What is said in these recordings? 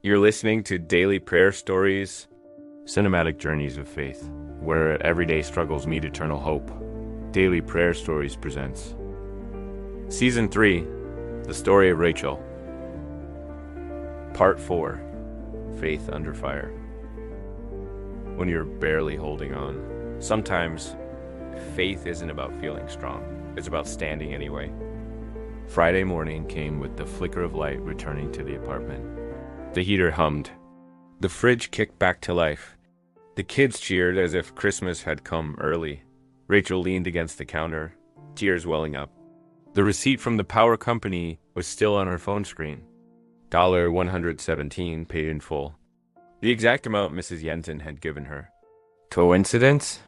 You're listening to Daily Prayer Stories, Cinematic Journeys of Faith, where everyday struggles meet eternal hope. Daily Prayer Stories presents Season 3, The Story of Rachel. Part 4, Faith Under Fire. When you're barely holding on, sometimes faith isn't about feeling strong. It's about standing anyway. Friday morning came with the flicker of light returning to the apartment. The heater hummed. The fridge kicked back to life. The kids cheered as if Christmas had come early. Rachel leaned against the counter, tears welling up. The receipt from the power company was still on her phone screen. $117 paid in full. The exact amount Mrs. Yenton had given her. Coincidence?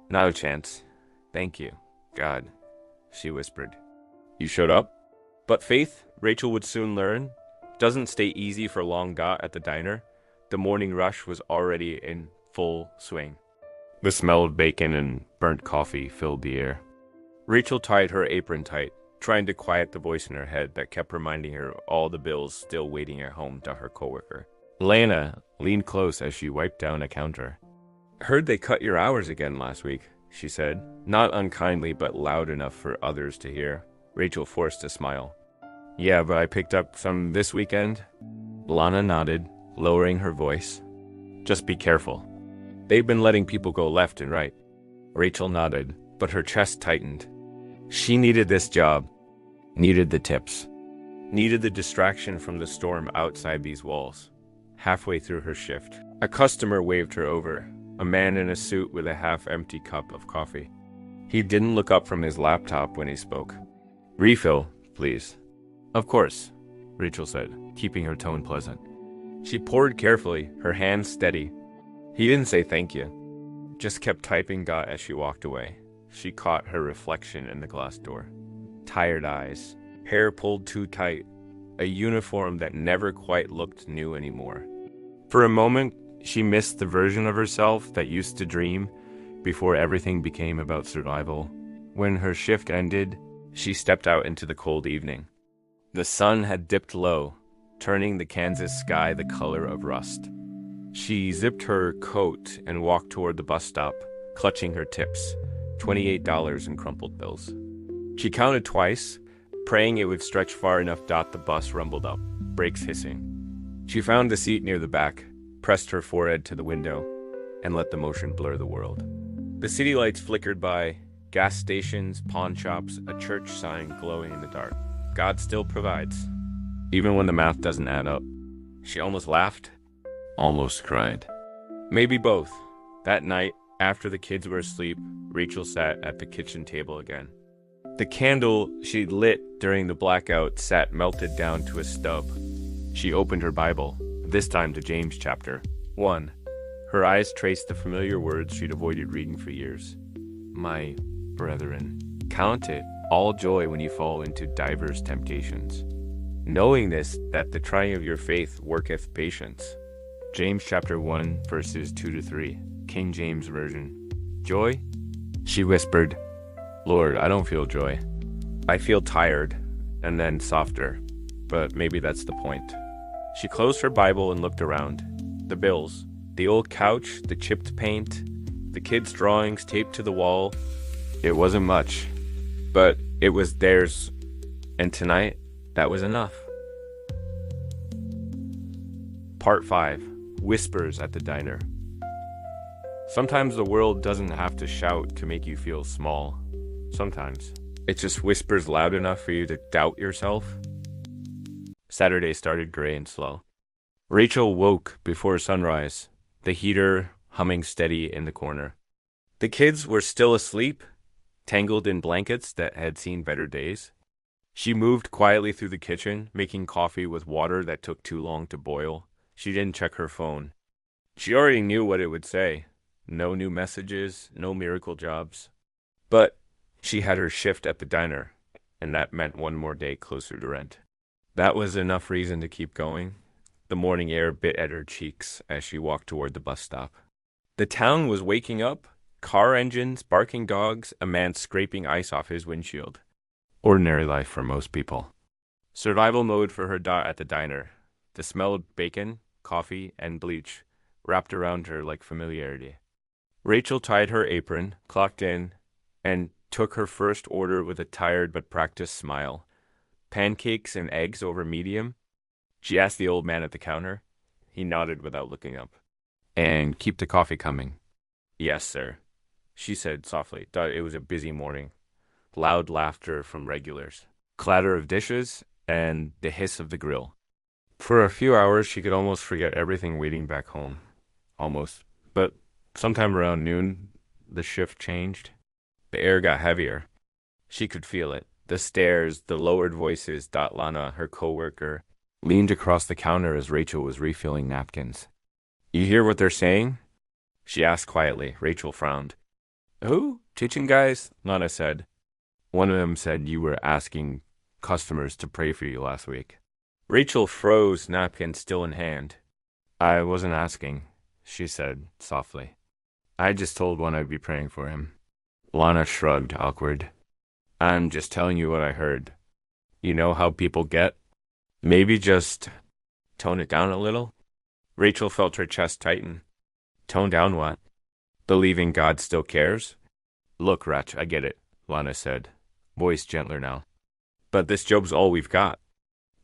Not a chance. Thank you, God, she whispered. You showed up? But faith, Rachel would soon learn, doesn't stay easy for long at the diner. The morning rush was already in full swing. The smell of bacon and burnt coffee filled the air. Rachel tied her apron tight, trying to quiet the voice in her head that kept reminding her all the bills still waiting at home to her coworker. Lana leaned close as she wiped down a counter. Heard they cut your hours again last week, she said, not unkindly but loud enough for others to hear. Rachel forced a smile. Yeah, but I picked up some this weekend. Lana nodded, lowering her voice. Just be careful. They've been letting people go left and right. Rachel nodded, but her chest tightened. She needed this job. Needed the tips. Needed the distraction from the storm outside these walls. Halfway through her shift, a customer waved her over, a man in a suit with a half-empty cup of coffee. He didn't look up from his laptop when he spoke. Refill, please. Of course, Rachel said, keeping her tone pleasant. She poured carefully, her hands steady. He didn't say thank you, just kept typing as she walked away. She caught her reflection in the glass door. Tired eyes, hair pulled too tight, a uniform that never quite looked new anymore. For a moment, she missed the version of herself that used to dream before everything became about survival. When her shift ended, she stepped out into the cold evening. The sun had dipped low, turning the Kansas sky the color of rust. She zipped her coat and walked toward the bus stop, clutching her tips, $28 in crumpled bills. She counted twice, praying it would stretch far enough. The bus rumbled up, brakes hissing. She found a seat near the back, pressed her forehead to the window, and let the motion blur the world. The city lights flickered by, gas stations, pawn shops, a church sign glowing in the dark. God still provides, even when the math doesn't add up. She almost laughed, almost cried. Maybe both. That night, after the kids were asleep, Rachel sat at the kitchen table again. The candle she'd lit during the blackout sat melted down to a stub. She opened her Bible, this time to James chapter 1. Her eyes traced the familiar words she'd avoided reading for years. My brethren, count it all joy when you fall into divers temptations, knowing this, that the trying of your faith worketh patience. James chapter 1, verses 2-3, King James Version. Joy? She whispered, Lord, I don't feel joy. I feel tired, and then softer, but maybe that's the point. She closed her Bible and looked around. The bills, the old couch, the chipped paint, the kids' drawings taped to the wall. It wasn't much, but it was theirs, and tonight, that was enough. Part 5, Whispers at the Diner. Sometimes the world doesn't have to shout to make you feel small. Sometimes it just whispers loud enough for you to doubt yourself. Saturday started gray and slow. Rachel woke before sunrise, the heater humming steady in the corner. The kids were still asleep, tangled in blankets that had seen better days. She moved quietly through the kitchen, making coffee with water that took too long to boil. She didn't check her phone. She already knew what it would say. No new messages, no miracle jobs. But she had her shift at the diner, and that meant one more day closer to rent. That was enough reason to keep going. The morning air bit at her cheeks as she walked toward the bus stop. The town was waking up. Car engines, barking dogs, a man scraping ice off his windshield. Ordinary life for most people. Survival mode for her at the diner. The smell of bacon, coffee and bleach wrapped around her like familiarity. Rachel tied her apron, clocked in, and took her first order with a tired but practiced smile. Pancakes and eggs over medium? She asked the old man at the counter. He nodded without looking up. And keep the coffee coming. Yes, sir, she said softly. It was a busy morning. Loud laughter from regulars, clatter of dishes, and the hiss of the grill. For a few hours, she could almost forget everything waiting back home. Almost. But sometime around noon, the shift changed. The air got heavier. She could feel it. The stares, the lowered voices. Lana, her coworker, leaned across the counter as Rachel was refilling napkins. You hear what they're saying? She asked quietly. Rachel frowned. Who? Teaching guys? Lana said. One of them said you were asking customers to pray for you last week. Rachel froze, napkin still in hand. I wasn't asking, she said softly. I just told one I'd be praying for him. Lana shrugged, awkward. I'm just telling you what I heard. You know how people get? Maybe just tone it down a little? Rachel felt her chest tighten. Tone down what? Believing God still cares? Look, Ratch, I get it, Lana said, voice gentler now. But this job's all we've got.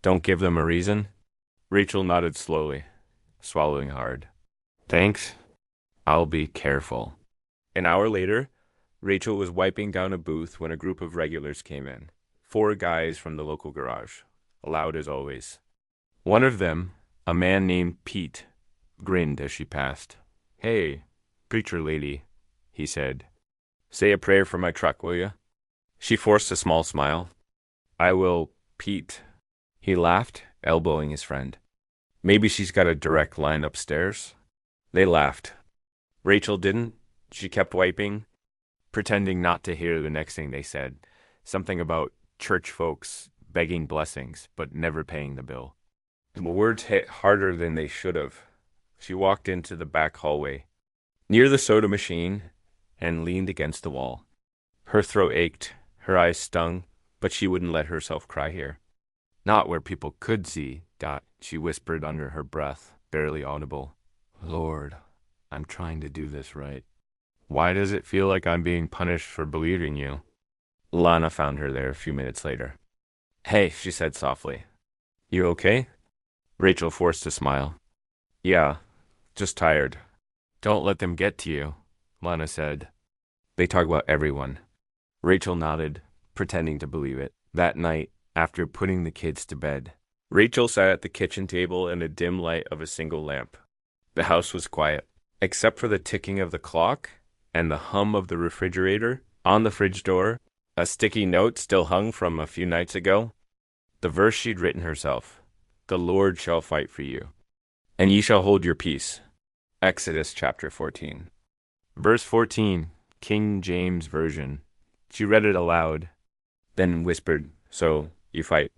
Don't give them a reason? Rachel nodded slowly, swallowing hard. Thanks. I'll be careful. An hour later, Rachel was wiping down a booth when a group of regulars came in. 4 guys from the local garage, loud as always. One of them, a man named Pete, grinned as she passed. Hey, preacher lady, he said. Say a prayer for my truck, will you? She forced a small smile. I will, Pete. He laughed, elbowing his friend. Maybe she's got a direct line upstairs. They laughed. Rachel didn't. She kept wiping, pretending not to hear the next thing they said. Something about church folks begging blessings, but never paying the bill. The words hit harder than they should have. She walked into the back hallway, near the soda machine, and leaned against the wall. Her throat ached, her eyes stung, but she wouldn't let herself cry here. Not where people could see, she whispered under her breath, barely audible. Lord, I'm trying to do this right. Why does it feel like I'm being punished for believing you? Lana found her there a few minutes later. Hey, she said softly. You okay? Rachel forced a smile. Yeah, just tired. Don't let them get to you, Lana said. They talk about everyone. Rachel nodded, pretending to believe it. That night, after putting the kids to bed, Rachel sat at the kitchen table in the dim light of a single lamp. The house was quiet, except for the ticking of the clock and the hum of the refrigerator. On the fridge door, a sticky note still hung from a few nights ago. The verse she'd written herself. The Lord shall fight for you, and ye shall hold your peace. Exodus chapter 14. Verse 14, King James Version. She read it aloud, then whispered, So, you fight.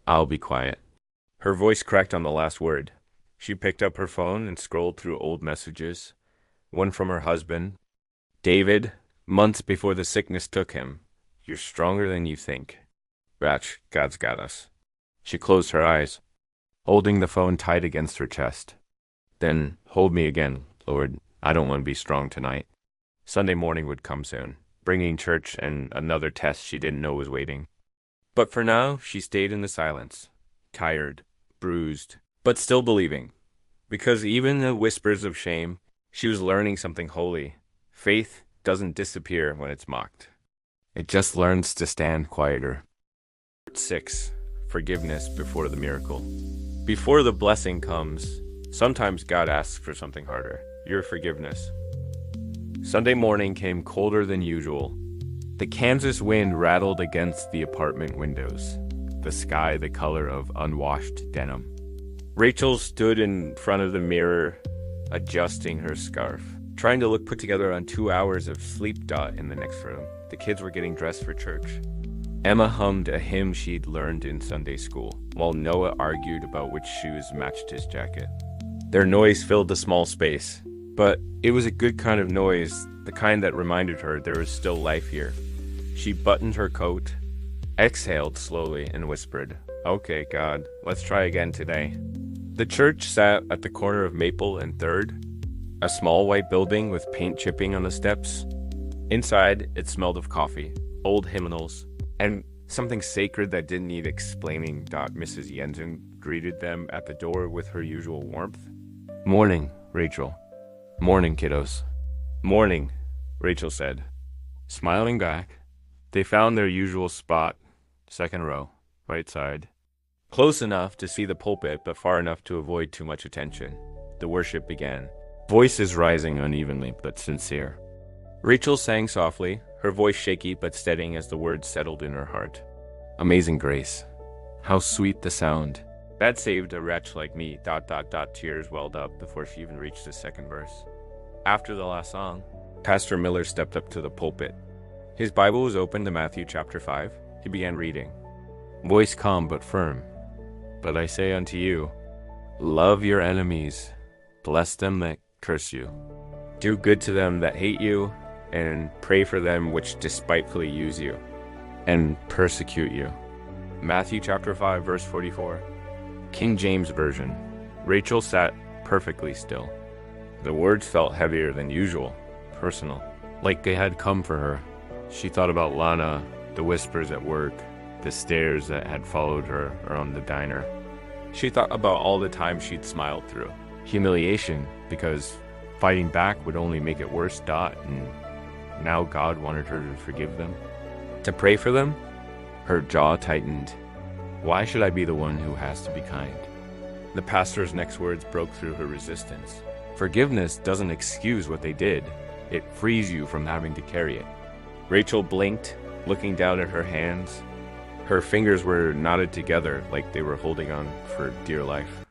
I'll be quiet. Her voice cracked on the last word. She picked up her phone and scrolled through old messages. One from her husband. David, months before the sickness took him. You're stronger than you think. Ratch, God's got us. She closed her eyes, holding the phone tight against her chest. Then, hold me again, Lord. I don't want to be strong tonight. Sunday morning would come soon, bringing church and another test she didn't know was waiting. But for now, she stayed in the silence, tired, bruised, but still believing. Because even in the whispers of shame, she was learning something holy. Faith doesn't disappear when it's mocked. It just learns to stand quieter. 6. Forgiveness before the miracle. Before the blessing comes, sometimes God asks for something harder, your forgiveness. Sunday morning came colder than usual. The Kansas wind rattled against the apartment windows, the sky the color of unwashed denim. Rachel stood in front of the mirror, adjusting her scarf, trying to look put together on 2 hours of sleep. In the next room, the kids were getting dressed for church. Emma hummed a hymn she'd learned in Sunday school, while Noah argued about which shoes matched his jacket. Their noise filled the small space, but it was a good kind of noise, the kind that reminded her there was still life here. She buttoned her coat, exhaled slowly, and whispered, Okay, God, let's try again today. The church sat at the corner of Maple and 3rd, a small white building with paint chipping on the steps. Inside, it smelled of coffee, old hymnals, and something sacred that didn't need explaining. Mrs. Jensen greeted them at the door with her usual warmth. "Morning, Rachel." "Morning, kiddos." "Morning," Rachel said. Smiling back, they found their usual spot, 2nd row, right side. Close enough to see the pulpit, but far enough to avoid too much attention. The worship began, voices rising unevenly but sincere. Rachel sang softly, her voice shaky but steadying as the words settled in her heart. "Amazing grace. How sweet the sound. That saved a wretch like me. ... Tears welled up before she even reached the 2nd verse. After the last song, Pastor Miller stepped up to the pulpit. His Bible was open to Matthew chapter 5. He began reading. Voice calm but firm. "But I say unto you, love your enemies, bless them that curse you. Do good to them that hate you, and pray for them which despitefully use you and persecute you." Matthew chapter 5, verse 44. King James Version. Rachel sat perfectly still. The words felt heavier than usual, personal, like they had come for her. She thought about Lana, the whispers at work, the stares that had followed her around the diner. She thought about all the times she'd smiled through. Humiliation, because fighting back would only make it worse. And now God wanted her to forgive them. To pray for them? Her jaw tightened. Why should I be the one who has to be kind? The pastor's next words broke through her resistance. Forgiveness doesn't excuse what they did. It frees you from having to carry it. Rachel blinked, looking down at her hands. Her fingers were knotted together like they were holding on for dear life.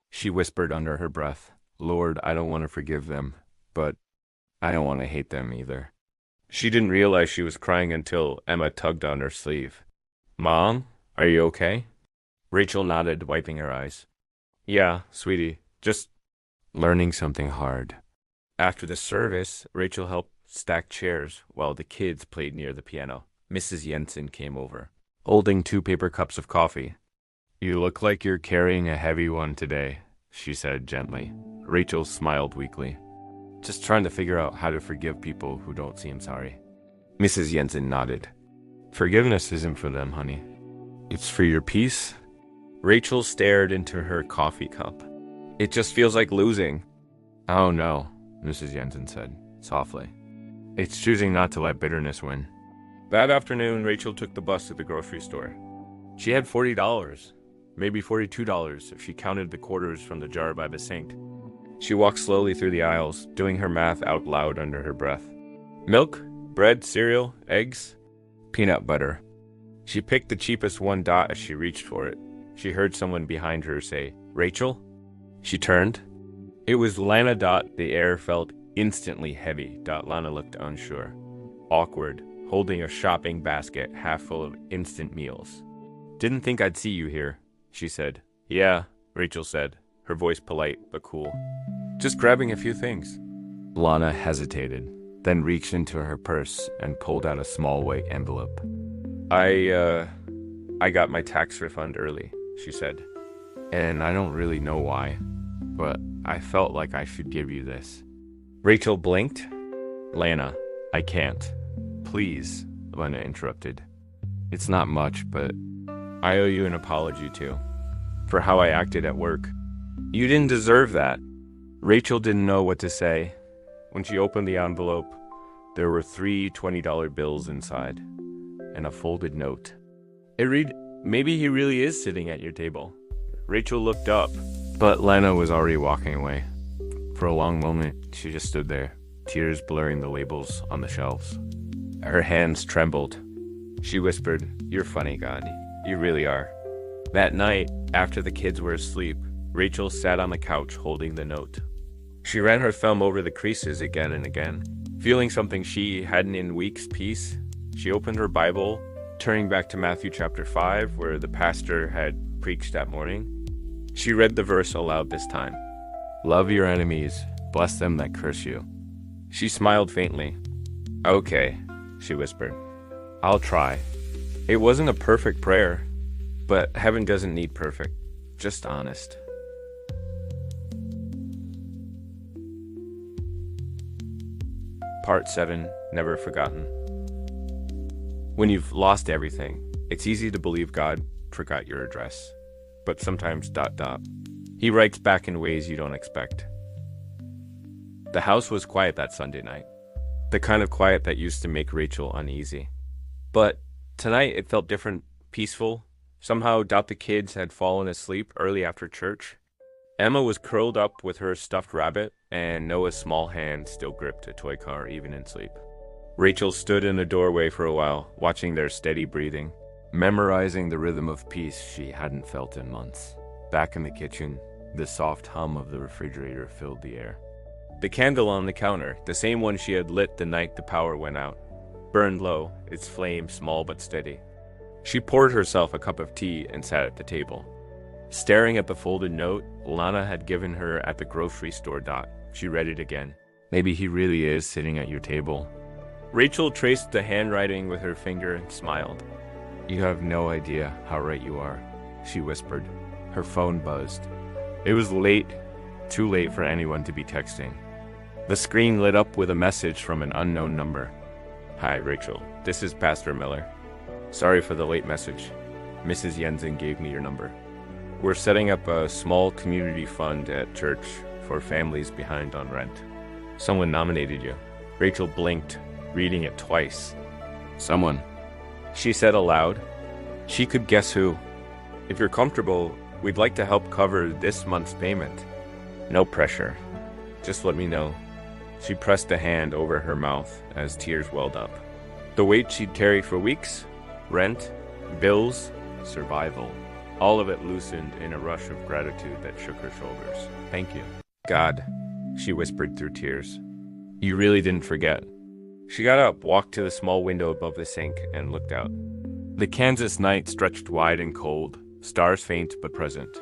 She whispered under her breath, "Lord, I don't want to forgive them, but I don't want to hate them either." She didn't realize she was crying until Emma tugged on her sleeve. "Mom, are you okay?" Rachel nodded, wiping her eyes. "Yeah, sweetie, just learning something hard." After the service, Rachel helped stack chairs while the kids played near the piano. Mrs. Jensen came over, holding 2 paper cups of coffee. "You look like you're carrying a heavy one today," she said gently. Rachel smiled weakly. "Just trying to figure out how to forgive people who don't seem sorry." Mrs. Jensen nodded. "Forgiveness isn't for them, honey. It's for your peace." Rachel stared into her coffee cup. "It just feels like losing." "Oh no," Mrs. Jensen said, softly. "It's choosing not to let bitterness win." That afternoon, Rachel took the bus to the grocery store. She had $40, maybe $42 if she counted the quarters from the jar by the sink. She walked slowly through the aisles, doing her math out loud under her breath. Milk, bread, cereal, eggs, peanut butter. She picked the cheapest one. As she reached for it, she heard someone behind her say, "Rachel?" She turned. It was Lana. The air felt instantly heavy. Lana looked unsure, awkward, holding a shopping basket half full of instant meals. "Didn't think I'd see you here," she said. "Yeah," Rachel said, her voice polite but cool. "Just grabbing a few things." Lana hesitated, then reached into her purse and pulled out a small white envelope. I got my tax refund early," she said. "And I don't really know why, but I felt like I should give you this." Rachel blinked. "Lana, I can't. Please," Lana interrupted. "It's not much, but I owe you an apology too, for how I acted at work. You didn't deserve that." Rachel didn't know what to say. When she opened the envelope, there were 3 $20 bills inside, and a folded note. It read, "Maybe he really is sitting at your table." Rachel looked up, but Lana was already walking away. For a long moment, she just stood there, tears blurring the labels on the shelves. Her hands trembled. She whispered, "You're funny, God. You really are." That night, after the kids were asleep, Rachel sat on the couch holding the note. She ran her thumb over the creases again and again, feeling something she hadn't in weeks. Peace. She opened her Bible, turning back to Matthew chapter 5, where the pastor had preached that morning. She read the verse aloud this time. "Love your enemies, bless them that curse you." She smiled faintly. "Okay," she whispered. "I'll try." It wasn't a perfect prayer, but heaven doesn't need perfect, just honest. Part 7, Never Forgotten. When you've lost everything, it's easy to believe God forgot your address. But sometimes ... He writes back in ways you don't expect. The house was quiet that Sunday night. The kind of quiet that used to make Rachel uneasy. But tonight it felt different, peaceful. Somehow the kids had fallen asleep early after church. Emma was curled up with her stuffed rabbit, and Noah's small hand still gripped a toy car even in sleep. Rachel stood in the doorway for a while, watching their steady breathing, memorizing the rhythm of peace she hadn't felt in months. Back in the kitchen, the soft hum of the refrigerator filled the air. The candle on the counter, the same one she had lit the night the power went out, burned low, its flame small but steady. She poured herself a cup of tea and sat at the table. Staring at the folded note Lana had given her at the grocery store. She read it again. Maybe he really is sitting at your table. Rachel traced the handwriting with her finger and smiled. You have no idea how right you are, she whispered. Her phone buzzed. It was late, too late for anyone to be texting. The screen lit up with a message from an unknown number. Hi, Rachel. This is Pastor Miller. Sorry for the late message. Mrs. Jensen gave me your number. We're setting up a small community fund at church for families behind on rent. Someone nominated you. Rachel blinked, reading it twice. Someone, she said aloud. She could guess who. If you're comfortable, we'd like to help cover this month's payment. No pressure. Just let me know. She pressed a hand over her mouth as tears welled up. The weight she'd carried for weeks, rent, bills, survival, all of it loosened in a rush of gratitude that shook her shoulders. Thank you. God, she whispered through tears. You really didn't forget. She got up, walked to the small window above the sink, and looked out. The Kansas night stretched wide and cold, stars faint but present.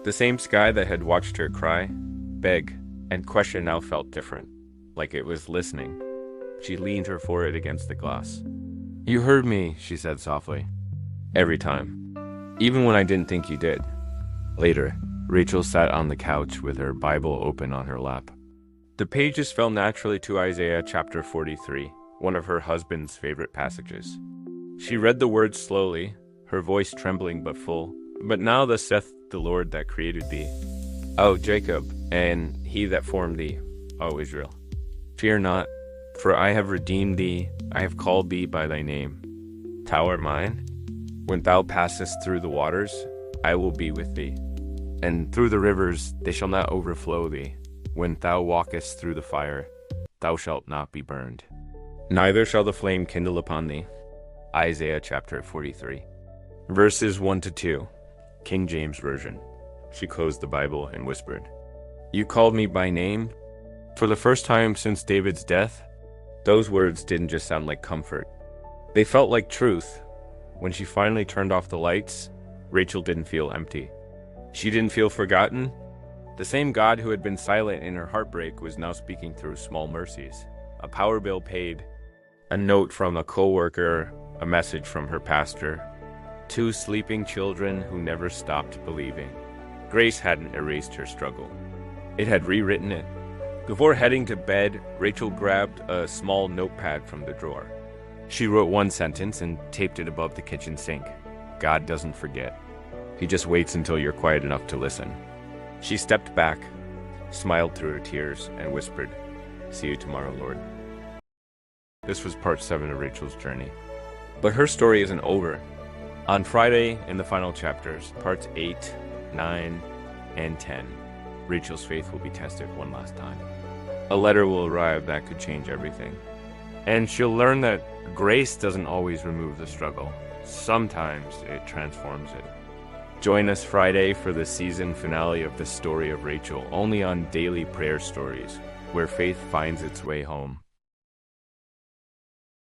The same sky that had watched her cry, beg, and question now felt different, like it was listening. She leaned her forehead against the glass. You heard me, she said softly. Every time. Even when I didn't think you did. Later, Rachel sat on the couch with her Bible open on her lap. The pages fell naturally to Isaiah chapter 43, one of her husband's favorite passages. She read the words slowly, her voice trembling but full. But now thus saith the Lord that created thee, O Jacob, and he that formed thee, O Israel. Fear not, for I have redeemed thee, I have called thee by thy name. Thou art mine. When thou passest through the waters, I will be with thee. And through the rivers, they shall not overflow thee. When thou walkest through the fire, thou shalt not be burned. Neither shall the flame kindle upon thee. Isaiah chapter 43. Verses 1-2. King James Version. She closed the Bible and whispered, You called me by name? For the first time since David's death? Those words didn't just sound like comfort. They felt like truth. When she finally turned off the lights, Rachel didn't feel empty. She didn't feel forgotten. The same God who had been silent in her heartbreak was now speaking through small mercies. A power bill paid, a note from a coworker, a message from her pastor. 2 sleeping children who never stopped believing. Grace hadn't erased her struggle. It had rewritten it. Before heading to bed, Rachel grabbed a small notepad from the drawer. She wrote one sentence and taped it above the kitchen sink. God doesn't forget. He just waits until you're quiet enough to listen. She stepped back, smiled through her tears, and whispered, See you tomorrow, Lord. This was part 7 of Rachel's journey. But her story isn't over. On Friday, in the final chapters, parts 8, 9, and 10, Rachel's faith will be tested one last time. A letter will arrive that could change everything. And she'll learn that grace doesn't always remove the struggle. Sometimes it transforms it. Join us Friday for the season finale of the story of Rachel, only on Daily Prayer Stories, where faith finds its way home.